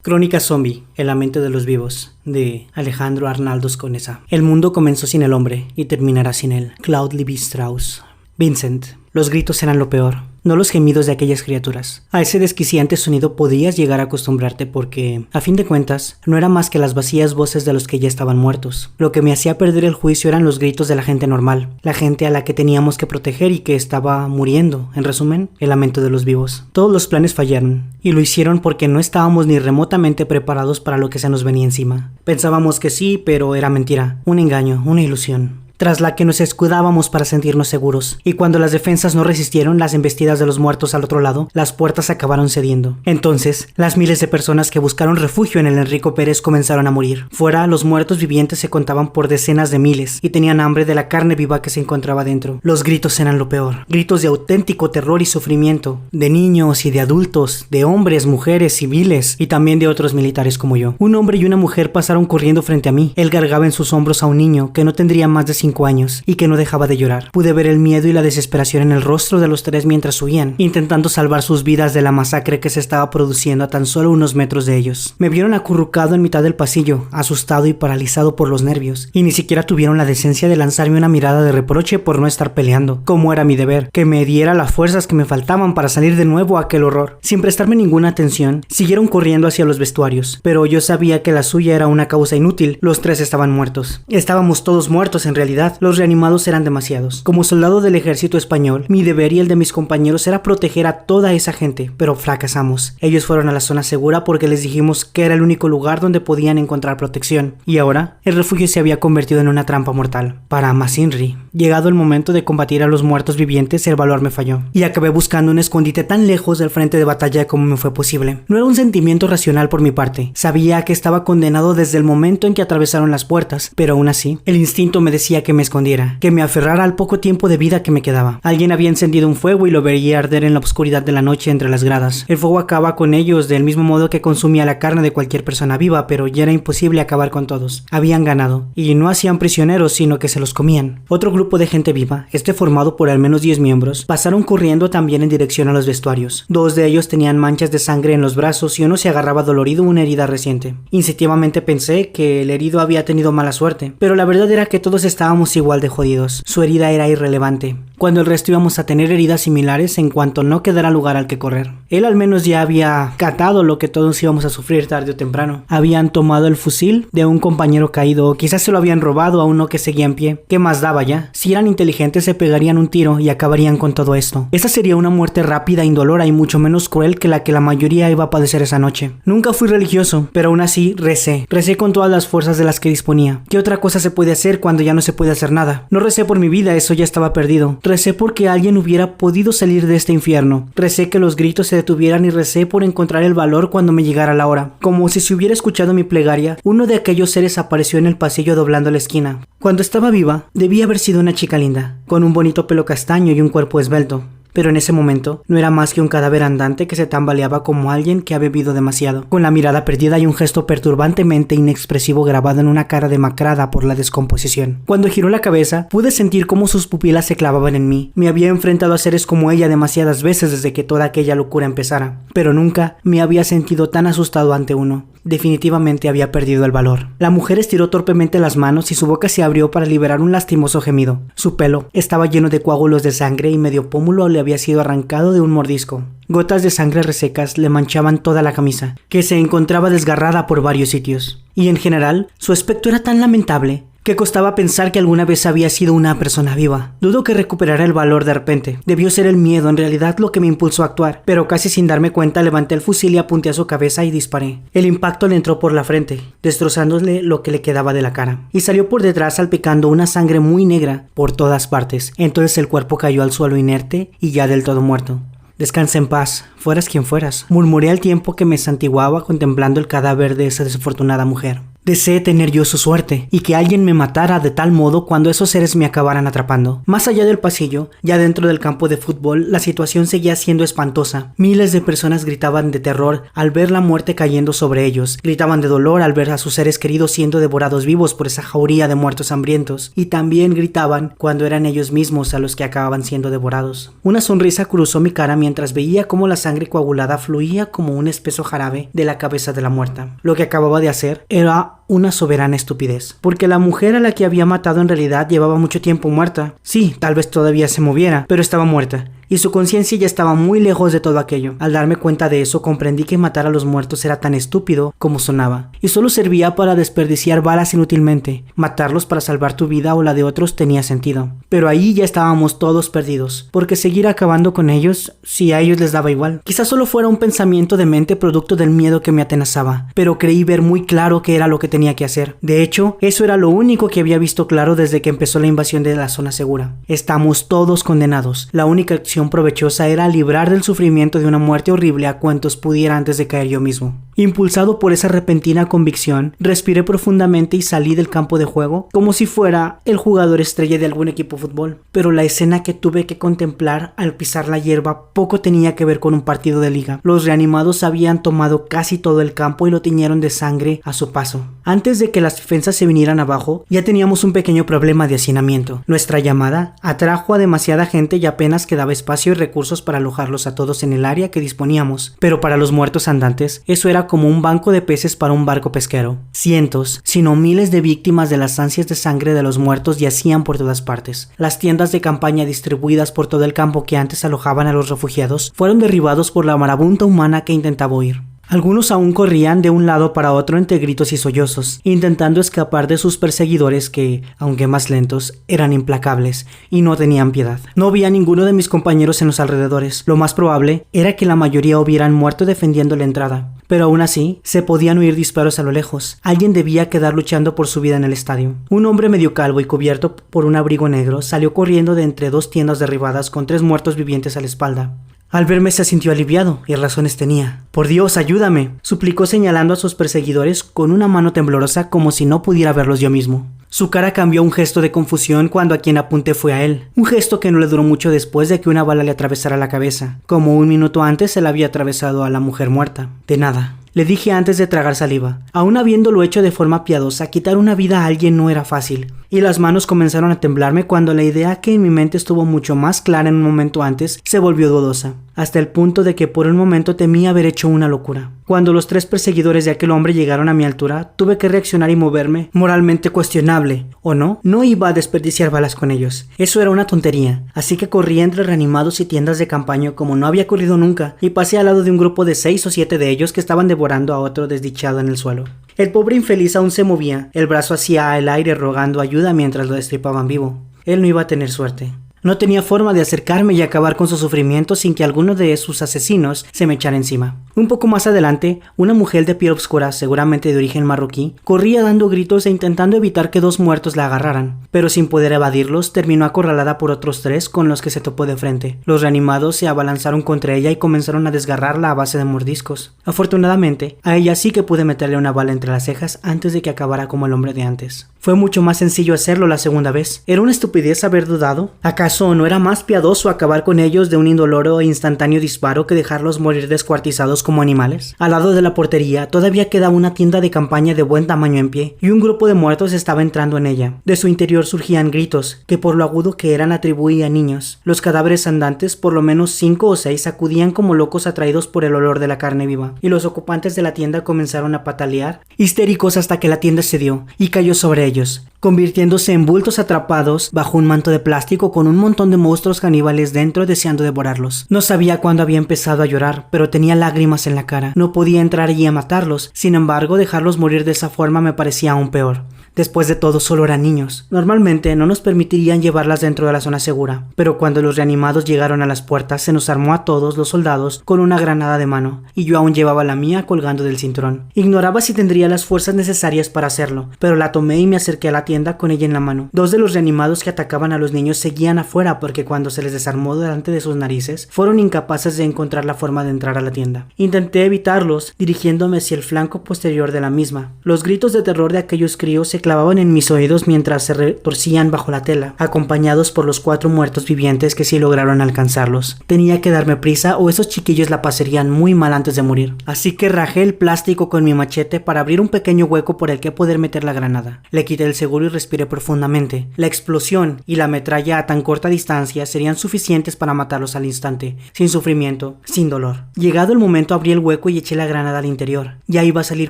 Crónica Zombie, el lamento de los vivos, de Alejandro Arnaldo Conesa. El mundo comenzó sin el hombre y terminará sin él. Claude Lévi-Strauss. Vincent. Los gritos eran lo peor, no los gemidos de aquellas criaturas. A ese desquiciante sonido podías llegar a acostumbrarte porque, a fin de cuentas, no era más que las vacías voces de los que ya estaban muertos. Lo que me hacía perder el juicio eran los gritos de la gente normal, la gente a la que teníamos que proteger y que estaba muriendo. En resumen, el lamento de los vivos. Todos los planes fallaron, y lo hicieron porque no estábamos ni remotamente preparados para lo que se nos venía encima. Pensábamos que sí, pero era mentira, un engaño, una ilusión, tras la que nos escudábamos para sentirnos seguros, y cuando las defensas no resistieron las embestidas de los muertos al otro lado, las puertas acabaron cediendo. Entonces, las miles de personas que buscaron refugio en el Enrico Pérez comenzaron a morir. Fuera, los muertos vivientes se contaban por decenas de miles, y tenían hambre de la carne viva que se encontraba dentro. Los gritos eran lo peor, gritos de auténtico terror y sufrimiento, de niños y de adultos, de hombres, mujeres, civiles, y también de otros militares como yo. Un hombre y una mujer pasaron corriendo frente a mí. Él cargaba en sus hombros a un niño que no tendría más de 5 años y que no dejaba de llorar. Pude ver el miedo y la desesperación en el rostro de los tres mientras huían, intentando salvar sus vidas de la masacre que se estaba produciendo a tan solo unos metros de ellos. Me vieron acurrucado en mitad del pasillo, asustado y paralizado por los nervios, y ni siquiera tuvieron la decencia de lanzarme una mirada de reproche por no estar peleando, como era mi deber, que me diera las fuerzas que me faltaban para salir de nuevo a aquel horror. Sin prestarme ninguna atención, siguieron corriendo hacia los vestuarios, pero yo sabía que la suya era una causa inútil. Los tres estaban muertos. Estábamos todos muertos en realidad. Los reanimados eran demasiados. Como soldado del ejército español, mi deber y el de mis compañeros era proteger a toda esa gente, pero fracasamos. Ellos fueron a la zona segura porque les dijimos que era el único lugar donde podían encontrar protección. Y ahora, el refugio se había convertido en una trampa mortal. Para Masinri, llegado el momento de combatir a los muertos vivientes, el valor me falló, y acabé buscando un escondite tan lejos del frente de batalla como me fue posible. No era un sentimiento racional por mi parte. Sabía que estaba condenado desde el momento en que atravesaron las puertas, pero aún así, el instinto me decía que me escondiera, que me aferrara al poco tiempo de vida que me quedaba. Alguien había encendido un fuego y lo veía arder en la oscuridad de la noche entre las gradas. El fuego acaba con ellos del mismo modo que consumía la carne de cualquier persona viva, pero ya era imposible acabar con todos. Habían ganado, y no hacían prisioneros, sino que se los comían. Otro grupo de gente viva, formado por al menos 10 miembros, pasaron corriendo también en dirección a los vestuarios. 2 de ellos tenían manchas de sangre en los brazos y uno se agarraba dolorido a una herida reciente. Instintivamente pensé que el herido había tenido mala suerte, pero la verdad era que todos estábamos igual de jodidos. Su herida era irrelevante, cuando el resto íbamos a tener heridas similares en cuanto no quedara lugar al que correr. Él al menos ya había catado lo que todos íbamos a sufrir tarde o temprano. Habían tomado el fusil de un compañero caído, o quizás se lo habían robado a uno que seguía en pie. ¿Qué más daba ya? Si eran inteligentes se pegarían un tiro y acabarían con todo esto. Esa sería una muerte rápida, indolora y mucho menos cruel que la mayoría iba a padecer esa noche. Nunca fui religioso, pero aún así recé con todas las fuerzas de las que disponía. ¿Qué otra cosa se puede hacer cuando ya no se puede hacer nada? No recé por mi vida, eso ya estaba perdido. Recé porque alguien hubiera podido salir de este infierno. Recé que los gritos se detuvieran y recé por encontrar el valor cuando me llegara la hora. Como si se hubiera escuchado mi plegaria, uno de aquellos seres apareció en el pasillo doblando la esquina. Cuando estaba viva, debía haber sido una chica linda, con un bonito pelo castaño y un cuerpo esbelto. Pero en ese momento no era más que un cadáver andante que se tambaleaba como alguien que ha bebido demasiado, con la mirada perdida y un gesto perturbantemente inexpresivo grabado en una cara demacrada por la descomposición. Cuando giró la cabeza, pude sentir cómo sus pupilas se clavaban en mí. Me había enfrentado a seres como ella demasiadas veces desde que toda aquella locura empezara, pero nunca me había sentido tan asustado ante uno. Definitivamente había perdido el valor. La mujer estiró torpemente las manos y su boca se abrió para liberar un lastimoso gemido. Su pelo estaba lleno de coágulos de sangre y medio pómulo le había sido arrancado de un mordisco. Gotas de sangre resecas le manchaban toda la camisa, que se encontraba desgarrada por varios sitios. Y en general, su aspecto era tan lamentable que costaba pensar que alguna vez había sido una persona viva. Dudo que recuperara el valor de repente. Debió ser el miedo en realidad lo que me impulsó a actuar, pero casi sin darme cuenta levanté el fusil y apunté a su cabeza y disparé. El impacto le entró por la frente, destrozándole lo que le quedaba de la cara, y salió por detrás salpicando una sangre muy negra por todas partes. Entonces el cuerpo cayó al suelo inerte y ya del todo muerto. Descansa en paz, fueras quien fueras, murmuré al tiempo que me santiguaba contemplando el cadáver de esa desafortunada mujer. Deseé tener yo su suerte y que alguien me matara de tal modo cuando esos seres me acabaran atrapando. Más allá del pasillo, ya dentro del campo de fútbol, la situación seguía siendo espantosa. Miles de personas gritaban de terror al ver la muerte cayendo sobre ellos, gritaban de dolor al ver a sus seres queridos siendo devorados vivos por esa jauría de muertos hambrientos, y también gritaban cuando eran ellos mismos a los que acababan siendo devorados. Una sonrisa cruzó mi cara mientras veía cómo la sangre coagulada fluía como un espeso jarabe de la cabeza de la muerta. Lo que acababa de hacer era una soberana estupidez, porque la mujer a la que había matado en realidad llevaba mucho tiempo muerta. Sí, tal vez todavía se moviera, pero estaba muerta, y su conciencia ya estaba muy lejos de todo aquello. Al darme cuenta de eso, comprendí que matar a los muertos era tan estúpido como sonaba, y solo servía para desperdiciar balas inútilmente. Matarlos para salvar tu vida o la de otros tenía sentido, pero ahí ya estábamos todos perdidos, porque seguir acabando con ellos, si a ellos les daba igual. Quizás solo fuera un pensamiento de mente producto del miedo que me atenazaba, pero creí ver muy claro que era lo que tenía que hacer. De hecho, eso era lo único que había visto claro desde que empezó la invasión de la zona segura. Estamos todos condenados. La única acción provechosa era librar del sufrimiento de una muerte horrible a cuantos pudiera antes de caer yo mismo. Impulsado por esa repentina convicción, respiré profundamente y salí del campo de juego como si fuera el jugador estrella de algún equipo de fútbol. Pero la escena que tuve que contemplar al pisar la hierba poco tenía que ver con un partido de liga. Los reanimados habían tomado casi todo el campo y lo tiñeron de sangre a su paso. Antes de que las defensas se vinieran abajo, ya teníamos un pequeño problema de hacinamiento. Nuestra llamada atrajo a demasiada gente y apenas quedaba espacio y recursos para alojarlos a todos en el área que disponíamos. Pero para los muertos andantes, eso era como un banco de peces para un barco pesquero. Cientos, si no miles de víctimas de las ansias de sangre de los muertos yacían por todas partes. Las tiendas de campaña distribuidas por todo el campo que antes alojaban a los refugiados fueron derribados por la marabunta humana que intentaba huir. Algunos aún corrían de un lado para otro entre gritos y sollozos, intentando escapar de sus perseguidores que, aunque más lentos, eran implacables y no tenían piedad. No vi a ninguno de mis compañeros en los alrededores. Lo más probable era que la mayoría hubieran muerto defendiendo la entrada, pero aún así se podían oír disparos a lo lejos. Alguien debía quedar luchando por su vida en el estadio. Un hombre medio calvo y cubierto por un abrigo negro salió corriendo de entre dos tiendas derribadas con 3 muertos vivientes a la espalda. Al verme se sintió aliviado, y razones tenía. «Por Dios, ayúdame», suplicó señalando a sus perseguidores con una mano temblorosa como si no pudiera verlos yo mismo. Su cara cambió a un gesto de confusión cuando a quien apunté fue a él. Un gesto que no le duró mucho después de que una bala le atravesara la cabeza, como un minuto antes se la había atravesado a la mujer muerta. «De nada», le dije antes de tragar saliva. Aún habiéndolo hecho de forma piadosa, quitar una vida a alguien no era fácil, y las manos comenzaron a temblarme cuando la idea que en mi mente estuvo mucho más clara en un momento antes se volvió dudosa, hasta el punto de que por un momento temí haber hecho una locura. Cuando los 3 perseguidores de aquel hombre llegaron a mi altura, tuve que reaccionar y moverme. Moralmente cuestionable, ¿o no? No iba a desperdiciar balas con ellos. Eso era una tontería, así que corrí entre reanimados y tiendas de campaña como no había corrido nunca, y pasé al lado de un grupo de 6 o 7 de ellos que estaban devorando a otro desdichado en el suelo. El pobre infeliz aún se movía, el brazo hacia el aire rogando ayuda mientras lo destripaban vivo. Él no iba a tener suerte. No tenía forma de acercarme y acabar con su sufrimiento sin que alguno de sus asesinos se me echara encima. Un poco más adelante, una mujer de piel oscura, seguramente de origen marroquí, corría dando gritos e intentando evitar que 2 muertos la agarraran, pero sin poder evadirlos, terminó acorralada por otros 3 con los que se topó de frente. Los reanimados se abalanzaron contra ella y comenzaron a desgarrarla a base de mordiscos. Afortunadamente, a ella sí que pude meterle una bala entre las cejas antes de que acabara como el hombre de antes. Fue mucho más sencillo hacerlo la segunda vez. ¿Era una estupidez haber dudado? ¿Acaso no era más piadoso acabar con ellos de un indoloro e instantáneo disparo que dejarlos morir descuartizados como animales? Al lado de la portería todavía quedaba una tienda de campaña de buen tamaño en pie, y un grupo de muertos estaba entrando en ella. De su interior surgían gritos, que por lo agudo que eran atribuía a niños. Los cadáveres andantes, por lo menos 5 o 6, sacudían como locos atraídos por el olor de la carne viva, y los ocupantes de la tienda comenzaron a patalear, histéricos hasta que la tienda cedió, y cayó sobre ellos, convirtiéndose en bultos atrapados bajo un manto de plástico con un montón de monstruos caníbales dentro deseando devorarlos. No sabía cuándo había empezado a llorar, pero tenía lágrimas en la cara. No podía entrar allí a matarlos, sin embargo dejarlos morir de esa forma me parecía aún peor. Después de todo, solo eran niños. Normalmente no nos permitirían llevarlas dentro de la zona segura, pero cuando los reanimados llegaron a las puertas, se nos armó a todos los soldados con una granada de mano, y yo aún llevaba la mía colgando del cinturón. Ignoraba si tendría las fuerzas necesarias para hacerlo, pero la tomé y me acerqué a la tienda con ella en la mano. Dos de los reanimados que atacaban a los niños seguían afuera porque cuando se les desarmó delante de sus narices, fueron incapaces de encontrar la forma de entrar a la tienda. Intenté evitarlos, dirigiéndome hacia el flanco posterior de la misma. Los gritos de terror de aquellos críos se clavaban en mis oídos mientras se retorcían bajo la tela, acompañados por los 4 muertos vivientes que sí lograron alcanzarlos. Tenía que darme prisa o esos chiquillos la pasarían muy mal antes de morir. Así que rajé el plástico con mi machete para abrir un pequeño hueco por el que poder meter la granada. Le quité el seguro y respiré profundamente. La explosión y la metralla a tan corta distancia serían suficientes para matarlos al instante, sin sufrimiento, sin dolor. Llegado el momento abrí el hueco y eché la granada al interior. Ya iba a salir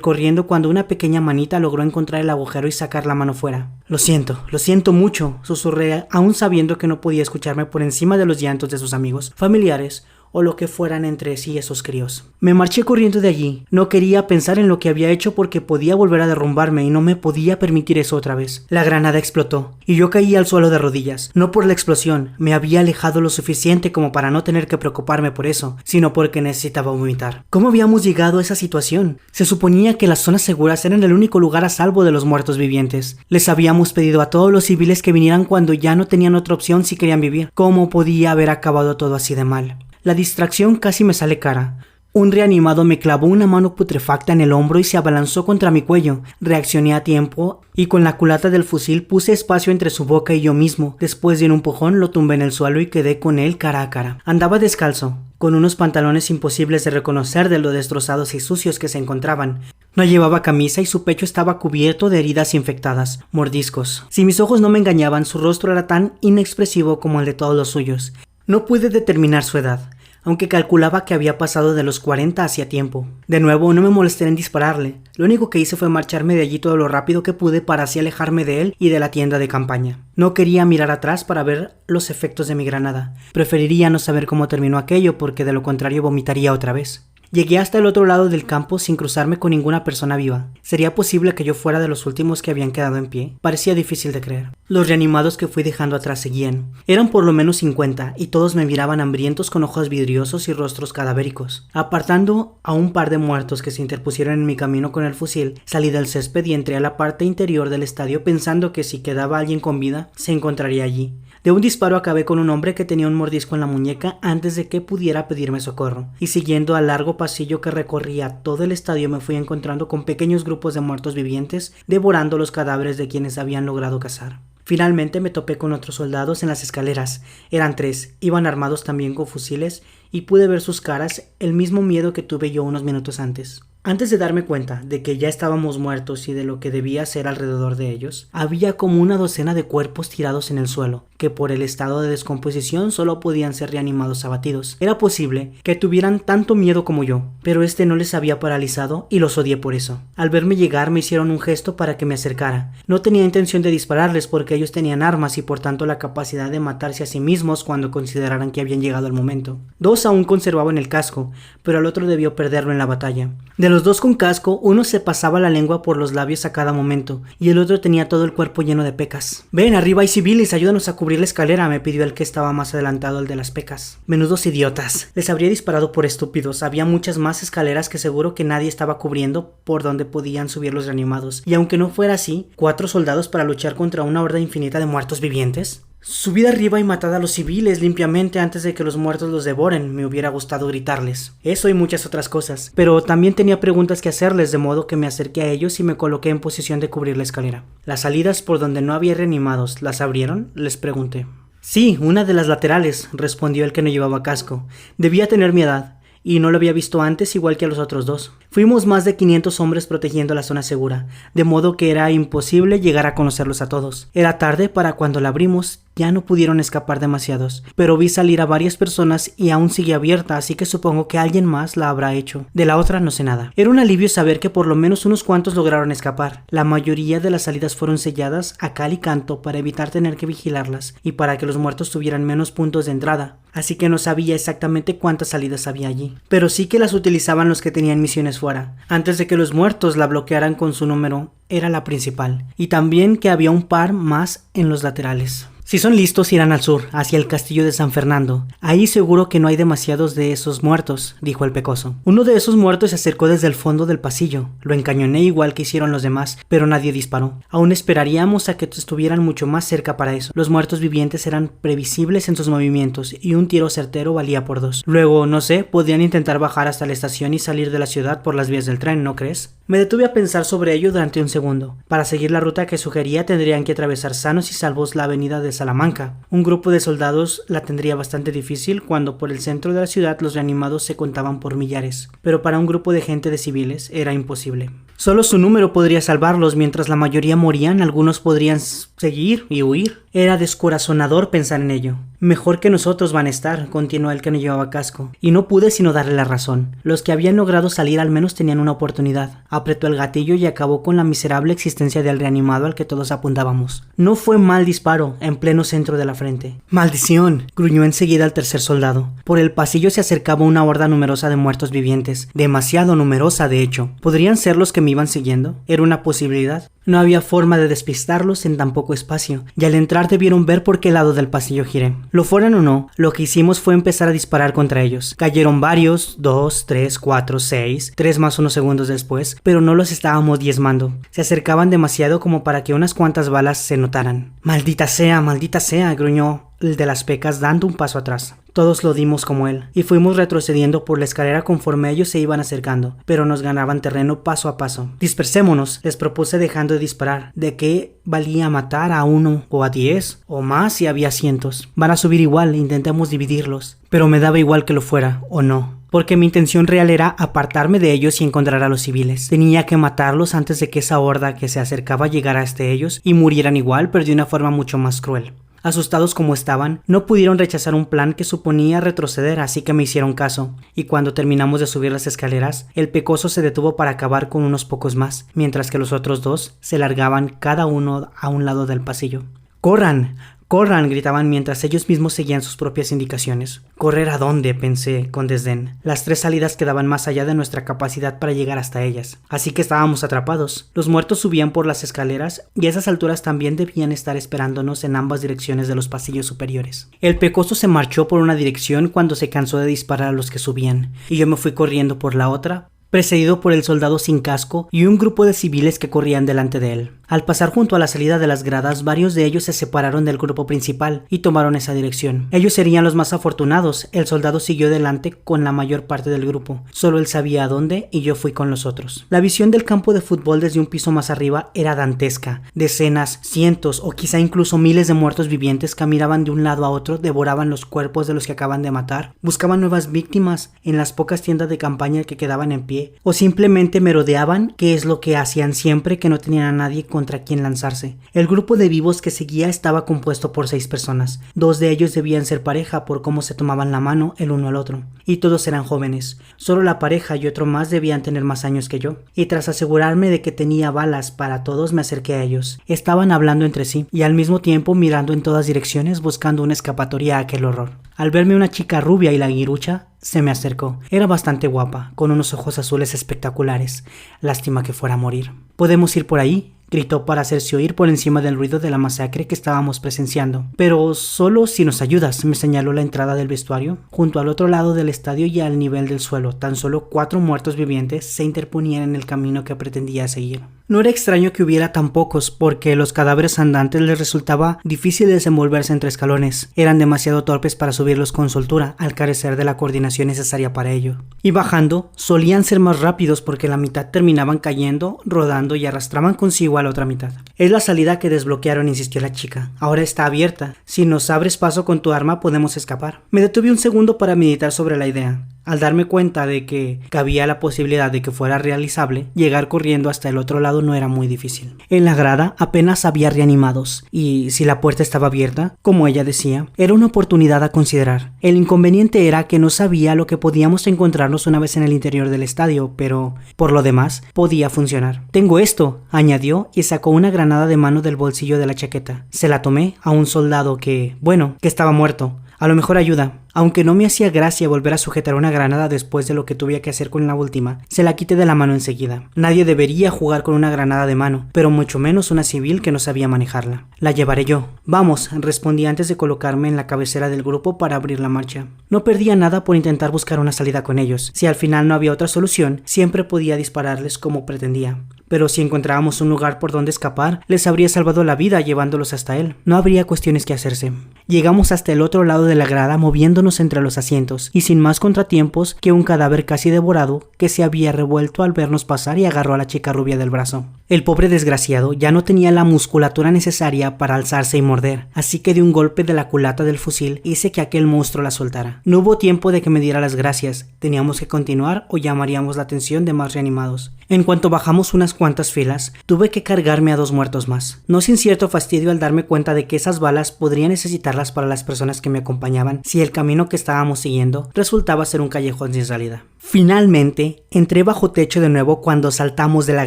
corriendo cuando una pequeña manita logró encontrar el agujero y sacar la mano fuera. Lo siento mucho, susurré, aún sabiendo que no podía escucharme por encima de los llantos de sus amigos, familiares o lo que fueran entre sí esos críos. Me marché corriendo de allí. No quería pensar en lo que había hecho porque podía volver a derrumbarme y no me podía permitir eso otra vez. La granada explotó y yo caí al suelo de rodillas. No por la explosión, me había alejado lo suficiente como para no tener que preocuparme por eso, sino porque necesitaba vomitar. ¿Cómo habíamos llegado a esa situación? Se suponía que las zonas seguras eran el único lugar a salvo de los muertos vivientes. Les habíamos pedido a todos los civiles que vinieran cuando ya no tenían otra opción si querían vivir. ¿Cómo podía haber acabado todo así de mal? La distracción casi me sale cara. Un reanimado me clavó una mano putrefacta en el hombro y se abalanzó contra mi cuello. Reaccioné a tiempo y con la culata del fusil puse espacio entre su boca y yo mismo. Después de un empujón lo tumbé en el suelo y quedé con él cara a cara. Andaba descalzo, con unos pantalones imposibles de reconocer de lo destrozados y sucios que se encontraban. No llevaba camisa y su pecho estaba cubierto de heridas infectadas, mordiscos. Si mis ojos no me engañaban, su rostro era tan inexpresivo como el de todos los suyos. No pude determinar su edad, aunque calculaba que había pasado de los 40 hacía tiempo. De nuevo, no me molesté en dispararle. Lo único que hice fue marcharme de allí todo lo rápido que pude para así alejarme de él y de la tienda de campaña. No quería mirar atrás para ver los efectos de mi granada. Preferiría no saber cómo terminó aquello porque de lo contrario vomitaría otra vez. Llegué hasta el otro lado del campo sin cruzarme con ninguna persona viva. ¿Sería posible que yo fuera de los últimos que habían quedado en pie? Parecía difícil de creer. Los reanimados que fui dejando atrás seguían. Eran por lo menos 50 y todos me miraban hambrientos con ojos vidriosos y rostros cadavéricos. Apartando a un par de muertos que se interpusieron en mi camino con el fusil, salí del césped y entré a la parte interior del estadio pensando que si quedaba alguien con vida, se encontraría allí. De un disparo acabé con un hombre que tenía un mordisco en la muñeca antes de que pudiera pedirme socorro, y siguiendo al largo pasillo que recorría todo el estadio me fui encontrando con pequeños grupos de muertos vivientes devorando los cadáveres de quienes habían logrado cazar. Finalmente me topé con otros soldados en las escaleras. Eran 3, iban armados también con fusiles y pude ver sus caras, el mismo miedo que tuve yo unos minutos antes. Antes de darme cuenta de que ya estábamos muertos y de lo que debía ser alrededor de ellos, había como una docena de cuerpos tirados en el suelo, que por el estado de descomposición solo podían ser reanimados abatidos. Era posible que tuvieran tanto miedo como yo, pero este no les había paralizado y los odié por eso. Al verme llegar me hicieron un gesto para que me acercara. No tenía intención de dispararles porque ellos tenían armas y por tanto la capacidad de matarse a sí mismos cuando consideraran que habían llegado el momento. 2 aún conservaban el casco, pero el otro debió perderlo en la batalla. De los 2 con casco, uno se pasaba la lengua por los labios a cada momento, y el otro tenía todo el cuerpo lleno de pecas. «Ven, arriba hay civiles, ayúdanos a cubrir la escalera», me pidió el que estaba más adelantado, el de las pecas. Menudos idiotas. Les habría disparado por estúpidos. Había muchas más escaleras que seguro que nadie estaba cubriendo por donde podían subir los reanimados. Y aunque no fuera así, 4 soldados para luchar contra una horda infinita de muertos vivientes. Subid arriba y matad a los civiles limpiamente antes de que los muertos los devoren, me hubiera gustado gritarles. Eso y muchas otras cosas. Pero también tenía preguntas que hacerles, de modo que me acerqué a ellos y me coloqué en posición de cubrir la escalera. ¿Las salidas por donde no había reanimados, las abrieron?, les pregunté. Sí, una de las laterales, respondió el que no llevaba casco. Debía tener mi edad, y no lo había visto antes igual que a los otros 2. Fuimos más de 500 hombres protegiendo la zona segura, de modo que era imposible llegar a conocerlos a todos. Era tarde para cuando la abrimos, ya no pudieron escapar demasiados, pero vi salir a varias personas y aún sigue abierta, así que supongo que alguien más la habrá hecho. De la otra no sé nada. Era un alivio saber que por lo menos unos cuantos lograron escapar. La mayoría de las salidas fueron selladas a cal y canto para evitar tener que vigilarlas y para que los muertos tuvieran menos puntos de entrada, así que no sabía exactamente cuántas salidas había allí. Pero sí que las utilizaban los que tenían misiones fuera, antes de que los muertos la bloquearan con su número era la principal, y también que había un par más en los laterales. Si son listos, irán al sur, hacia el castillo de San Fernando. Ahí seguro que no hay demasiados de esos muertos, dijo el Pecoso. Uno de esos muertos se acercó desde el fondo del pasillo. Lo encañoné igual que hicieron los demás, pero nadie disparó. Aún esperaríamos a que estuvieran mucho más cerca para eso. Los muertos vivientes eran previsibles en sus movimientos, y un tiro certero valía por 2. Luego, no sé, podrían intentar bajar hasta la estación y salir de la ciudad por las vías del tren, ¿no crees? Me detuve a pensar sobre ello durante un segundo. Para seguir la ruta que sugería tendrían que atravesar sanos y salvos la avenida de Salamanca. Un grupo de soldados la tendría bastante difícil cuando por el centro de la ciudad los reanimados se contaban por millares, pero para un grupo de gente de civiles era imposible. Solo su número podría salvarlos, mientras la mayoría morían, algunos podrían seguir y huir. Era descorazonador pensar en ello. Mejor que nosotros van a estar, continuó el que no llevaba casco, y no pude sino darle la razón. Los que habían logrado salir al menos tenían una oportunidad. Apretó el gatillo y acabó con la miserable existencia del reanimado al que todos apuntábamos. No fue mal disparo, en pleno centro de la frente. ¡Maldición!, gruñó enseguida el tercer soldado. Por el pasillo se acercaba una horda numerosa de muertos vivientes, demasiado numerosa de hecho. ¿Podrían ser los que me iban siguiendo? Era una posibilidad. No había forma de despistarlos en tan poco espacio, y al entrar debieron ver por qué lado del pasillo giré. Lo fueran o no, lo que hicimos fue empezar a disparar contra ellos. Cayeron varios, 2, 3, 4, 6, 3 más unos segundos después, pero no los estábamos diezmando. Se acercaban demasiado como para que unas cuantas balas se notaran. Maldita sea, gruñó el de las pecas dando un paso atrás. Todos lo dimos como él, y fuimos retrocediendo por la escalera conforme ellos se iban acercando, pero nos ganaban terreno paso a paso. Dispersémonos, les propuse dejando de disparar. ¿De qué valía matar a 1 o a 10 o más si había cientos? Van a subir igual, intentemos dividirlos. Pero me daba igual que lo fuera, o no, porque mi intención real era apartarme de ellos y encontrar a los civiles. Tenía que matarlos antes de que esa horda que se acercaba llegara hasta ellos y murieran igual, pero de una forma mucho más cruel. Asustados como estaban, no pudieron rechazar un plan que suponía retroceder, así que me hicieron caso, y cuando terminamos de subir las escaleras, el Pecoso se detuvo para acabar con unos pocos más, mientras que los otros 2 se largaban cada uno a un lado del pasillo. ¡Corran! ¡Corran!, gritaban mientras ellos mismos seguían sus propias indicaciones. ¿Correr a dónde?, pensé con desdén. Las 3 salidas quedaban más allá de nuestra capacidad para llegar hasta ellas, así que estábamos atrapados. Los muertos subían por las escaleras y a esas alturas también debían estar esperándonos en ambas direcciones de los pasillos superiores. El Pecoso se marchó por una dirección cuando se cansó de disparar a los que subían, y yo me fui corriendo por la otra, precedido por el soldado sin casco y un grupo de civiles que corrían delante de él. Al pasar junto a la salida de las gradas, varios de ellos se separaron del grupo principal y tomaron esa dirección. Ellos serían los más afortunados. El soldado siguió delante con la mayor parte del grupo. Solo él sabía a dónde y yo fui con los otros. La visión del campo de fútbol desde un piso más arriba era dantesca. Decenas, cientos o quizá incluso miles de muertos vivientes caminaban de un lado a otro, devoraban los cuerpos de los que acaban de matar, buscaban nuevas víctimas en las pocas tiendas de campaña que quedaban en pie, o simplemente merodeaban, que es lo que hacían siempre que no tenían a nadie contra quien lanzarse. El grupo de vivos que seguía estaba compuesto por 6 personas. 2 de ellos debían ser pareja por cómo se tomaban la mano el uno al otro, y todos eran jóvenes. Solo la pareja y otro más debían tener más años que yo, y tras asegurarme de que tenía balas para todos me acerqué a ellos. Estaban hablando entre sí, y al mismo tiempo mirando en todas direcciones buscando una escapatoria a aquel horror. Al verme una chica rubia y laguirucha, se me acercó. Era bastante guapa, con unos ojos azules espectaculares. Lástima que fuera a morir. ¿Podemos ir por ahí?, gritó para hacerse oír por encima del ruido de la masacre que estábamos presenciando. Pero solo si nos ayudas, me señaló la entrada del vestuario. Junto al otro lado del estadio y al nivel del suelo, tan solo 4 muertos vivientes se interponían en el camino que pretendía seguir. No era extraño que hubiera tan pocos, porque los cadáveres andantes les resultaba difícil desenvolverse entre escalones. Eran demasiado torpes para subirlos con soltura, al carecer de la coordinación necesaria para ello. Y bajando, solían ser más rápidos porque la mitad terminaban cayendo, rodando y arrastraban consigo a la otra mitad. Es la salida que desbloquearon, insistió la chica. Ahora está abierta. Si nos abres paso con tu arma, podemos escapar. Me detuve un segundo para meditar sobre la idea. Al darme cuenta de que cabía la posibilidad de que fuera realizable, llegar corriendo hasta el otro lado no era muy difícil. En la grada apenas había reanimados, y si la puerta estaba abierta, como ella decía, era una oportunidad a considerar. El inconveniente era que no sabía lo que podíamos encontrarnos una vez en el interior del estadio, pero, por lo demás, podía funcionar. «Tengo esto», añadió, y sacó una granada de mano del bolsillo de la chaqueta. Se la tomé a un soldado que estaba muerto. A lo mejor ayuda. Aunque no me hacía gracia volver a sujetar una granada después de lo que tuve que hacer con la última, se la quité de la mano enseguida. Nadie debería jugar con una granada de mano, pero mucho menos una civil que no sabía manejarla. La llevaré yo. Vamos, respondí antes de colocarme en la cabecera del grupo para abrir la marcha. No perdía nada por intentar buscar una salida con ellos. Si al final no había otra solución, siempre podía dispararles como pretendía. Pero si encontrábamos un lugar por donde escapar, les habría salvado la vida llevándolos hasta él. No habría cuestiones que hacerse. Llegamos hasta el otro lado de la grada moviéndonos entre los asientos y sin más contratiempos que un cadáver casi devorado que se había revuelto al vernos pasar y agarró a la chica rubia del brazo. El pobre desgraciado ya no tenía la musculatura necesaria para alzarse y morder, así que de un golpe de la culata del fusil hice que aquel monstruo la soltara. No hubo tiempo de que me diera las gracias, teníamos que continuar o llamaríamos la atención de más reanimados. En cuanto bajamos unas cuantas filas, tuve que cargarme a 2 muertos más, no sin cierto fastidio al darme cuenta de que esas balas podría necesitarlas para las personas que me acompañaban si el camino que estábamos siguiendo resultaba ser un callejón sin salida. Finalmente, entré bajo techo de nuevo cuando saltamos de la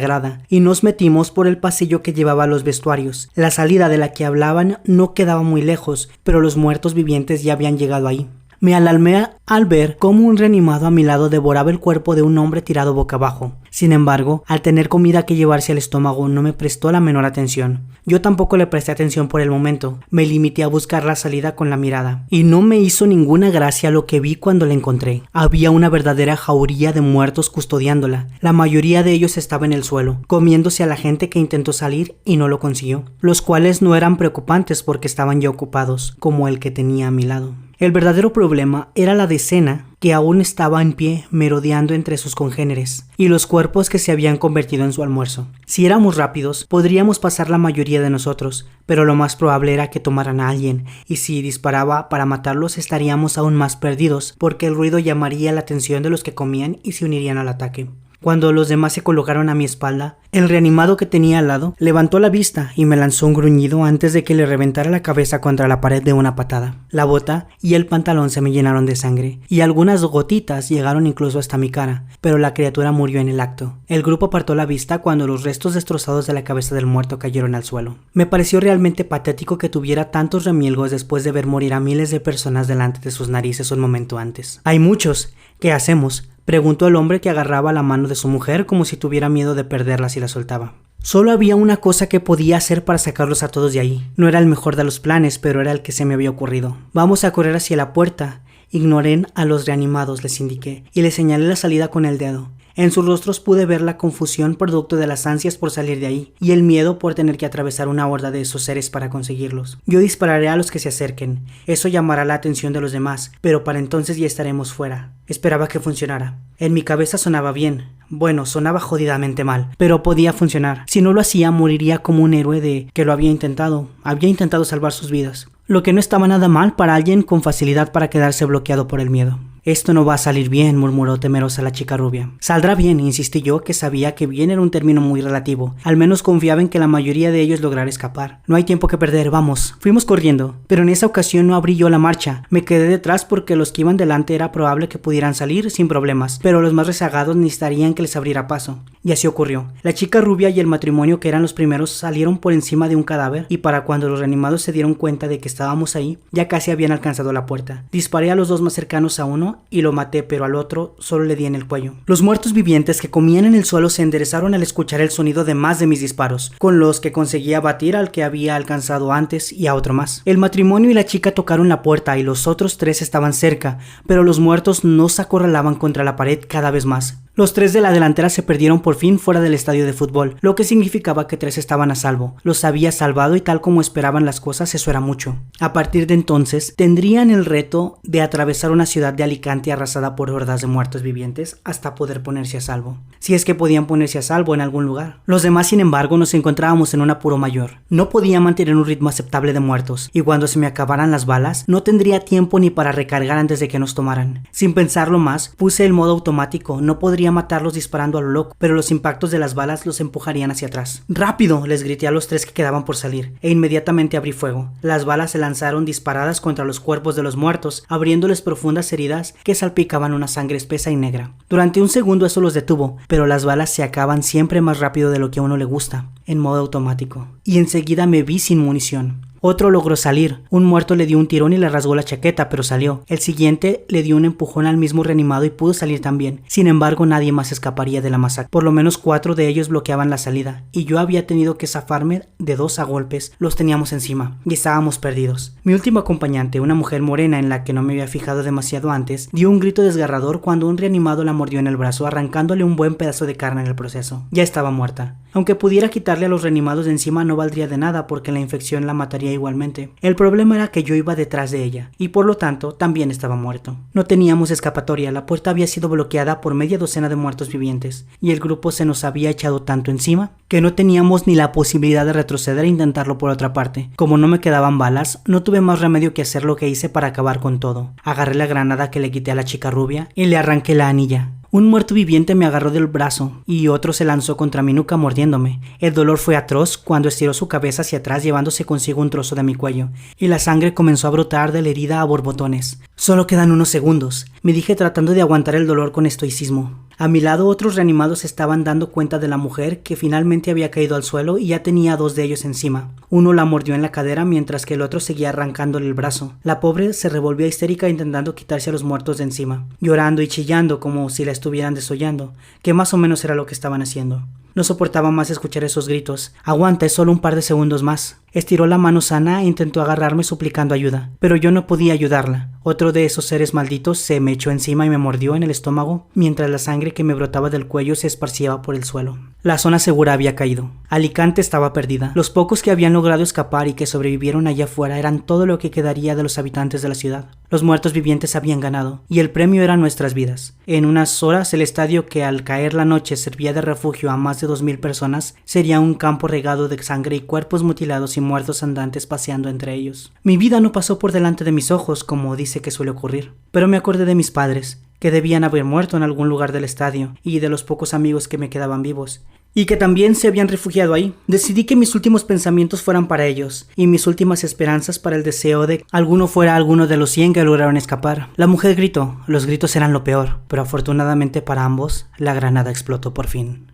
grada y nos metimos por el pasillo que llevaba a los vestuarios. La salida de la que hablaban no quedaba muy lejos, pero los muertos vivientes ya habían llegado ahí. Me alarmé al ver cómo un reanimado a mi lado devoraba el cuerpo de un hombre tirado boca abajo. Sin embargo, al tener comida que llevarse al estómago no me prestó la menor atención. Yo tampoco le presté atención por el momento, me limité a buscar la salida con la mirada. Y no me hizo ninguna gracia lo que vi cuando la encontré. Había una verdadera jauría de muertos custodiándola. La mayoría de ellos estaba en el suelo, comiéndose a la gente que intentó salir y no lo consiguió. Los cuales no eran preocupantes porque estaban ya ocupados, como el que tenía a mi lado. El verdadero problema era la decena que aún estaba en pie merodeando entre sus congéneres y los cuerpos que se habían convertido en su almuerzo. Si éramos rápidos, podríamos pasar la mayoría de nosotros, pero lo más probable era que tomaran a alguien, y si disparaba para matarlos estaríamos aún más perdidos, porque el ruido llamaría la atención de los que comían y se unirían al ataque. Cuando los demás se colocaron a mi espalda, el reanimado que tenía al lado levantó la vista y me lanzó un gruñido antes de que le reventara la cabeza contra la pared de una patada. La bota y el pantalón se me llenaron de sangre, y algunas gotitas llegaron incluso hasta mi cara, pero la criatura murió en el acto. El grupo apartó la vista cuando los restos destrozados de la cabeza del muerto cayeron al suelo. Me pareció realmente patético que tuviera tantos remilgos después de ver morir a miles de personas delante de sus narices un momento antes. Hay muchos. ¿Qué hacemos?, preguntó el hombre que agarraba la mano de su mujer como si tuviera miedo de perderla si la soltaba. Solo había una cosa que podía hacer para sacarlos a todos de ahí. No era el mejor de los planes, pero era el que se me había ocurrido. Vamos a correr hacia la puerta. Ignoren a los reanimados, les indiqué, y les señalé la salida con el dedo. En sus rostros pude ver la confusión producto de las ansias por salir de ahí y el miedo por tener que atravesar una horda de esos seres para conseguirlos. Yo dispararé a los que se acerquen. Eso llamará la atención de los demás, pero para entonces ya estaremos fuera. Esperaba que funcionara. En mi cabeza sonaba bien. Bueno, sonaba jodidamente mal, pero podía funcionar. Si no lo hacía, moriría como un héroe de que lo había intentado. Había intentado salvar sus vidas. Lo que no estaba nada mal para alguien con facilidad para quedarse bloqueado por el miedo. Esto no va a salir bien, murmuró temerosa la chica rubia. Saldrá bien, insistí yo, que sabía que bien era un término muy relativo. Al menos confiaba en que la mayoría de ellos lograra escapar. No hay tiempo que perder, vamos. Fuimos corriendo, pero en esa ocasión no abrí yo la marcha. Me quedé detrás porque los que iban delante era probable que pudieran salir sin problemas, pero los más rezagados necesitarían que les abriera paso. Y así ocurrió. La chica rubia y el matrimonio, que eran los primeros, salieron por encima de un cadáver y para cuando los reanimados se dieron cuenta de que estábamos ahí, ya casi habían alcanzado la puerta. Disparé a los dos más cercanos a uno y lo maté, pero al otro solo le di en el cuello. Los muertos vivientes que comían en el suelo se enderezaron al escuchar el sonido de más de mis disparos, con los que conseguí abatir al que había alcanzado antes y a otro más. El matrimonio y la chica tocaron la puerta y los otros 3 estaban cerca, pero los muertos nos acorralaban contra la pared cada vez más. Los 3 de la delantera se perdieron por fin fuera del estadio de fútbol, lo que significaba que 3 estaban a salvo. Los había salvado y tal como esperaban las cosas, eso era mucho. A partir de entonces, tendrían el reto de atravesar una ciudad de Alicante arrasada por hordas de muertos vivientes hasta poder ponerse a salvo. Si es que podían ponerse a salvo en algún lugar. Los demás, sin embargo, nos encontrábamos en un apuro mayor. No podía mantener un ritmo aceptable de muertos, y cuando se me acabaran las balas, no tendría tiempo ni para recargar antes de que nos tomaran. Sin pensarlo más, puse el modo automático. No podría matarlos disparando a lo loco, pero los impactos de las balas los empujarían hacia atrás. ¡Rápido!, les grité a los 3 que quedaban por salir, e inmediatamente abrí fuego. Las balas se lanzaron disparadas contra los cuerpos de los muertos, abriéndoles profundas heridas que salpicaban una sangre espesa y negra. Durante un segundo eso los detuvo, pero las balas se acaban siempre más rápido de lo que a uno le gusta, en modo automático, y enseguida me vi sin munición. Otro logró salir. Un muerto le dio un tirón y le rasgó la chaqueta, pero salió. El siguiente le dio un empujón al mismo reanimado y pudo salir también. Sin embargo, nadie más escaparía de la masacre. Por lo menos 4 de ellos bloqueaban la salida, y yo había tenido que zafarme de 2 a golpes. Los teníamos encima, y estábamos perdidos. Mi último acompañante, una mujer morena en la que no me había fijado demasiado antes, dio un grito desgarrador cuando un reanimado la mordió en el brazo, arrancándole un buen pedazo de carne en el proceso. Ya estaba muerta. Aunque pudiera quitarle a los reanimados de encima, no valdría de nada porque la infección la mataría igualmente. El problema era que yo iba detrás de ella, y por lo tanto también estaba muerto. No teníamos escapatoria, la puerta había sido bloqueada por media docena de muertos vivientes, y el grupo se nos había echado tanto encima que no teníamos ni la posibilidad de retroceder e intentarlo por otra parte. Como no me quedaban balas, no tuve más remedio que hacer lo que hice para acabar con todo. Agarré la granada que le quité a la chica rubia y le arranqué la anilla. Un muerto viviente me agarró del brazo y otro se lanzó contra mi nuca mordiéndome. El dolor fue atroz cuando estiró su cabeza hacia atrás llevándose consigo un trozo de mi cuello, y la sangre comenzó a brotar de la herida a borbotones. Solo quedan unos segundos, me dije tratando de aguantar el dolor con estoicismo. A mi lado otros reanimados estaban dando cuenta de la mujer que finalmente había caído al suelo y ya tenía 2 de ellos encima. Uno la mordió en la cadera mientras que el otro seguía arrancándole el brazo. La pobre se revolvió histérica intentando quitarse a los muertos de encima, llorando y chillando como si la estuvieran desollando, que más o menos era lo que estaban haciendo. No soportaba más escuchar esos gritos. Aguanta, solo un par de segundos más. Estiró la mano sana e intentó agarrarme suplicando ayuda, pero yo no podía ayudarla. Otro de esos seres malditos se me echó encima y me mordió en el estómago, mientras la sangre que me brotaba del cuello se esparcía por el suelo. La zona segura había caído. Alicante estaba perdida. Los pocos que habían logrado escapar y que sobrevivieron allá afuera eran todo lo que quedaría de los habitantes de la ciudad. Los muertos vivientes habían ganado, y el premio eran nuestras vidas. En unas horas el estadio, que al caer la noche servía de refugio a más de 2000 personas, sería un campo regado de sangre y cuerpos mutilados y muertos andantes paseando entre ellos. Mi vida no pasó por delante de mis ojos, como dice que suele ocurrir, pero me acordé de mis padres, que debían haber muerto en algún lugar del estadio, y de los pocos amigos que me quedaban vivos, y que también se habían refugiado ahí. Decidí que mis últimos pensamientos fueran para ellos, y mis últimas esperanzas para el deseo de que alguno fuera alguno de los 100 que lograron escapar. La mujer gritó, los gritos eran lo peor, pero afortunadamente para ambos, la granada explotó por fin.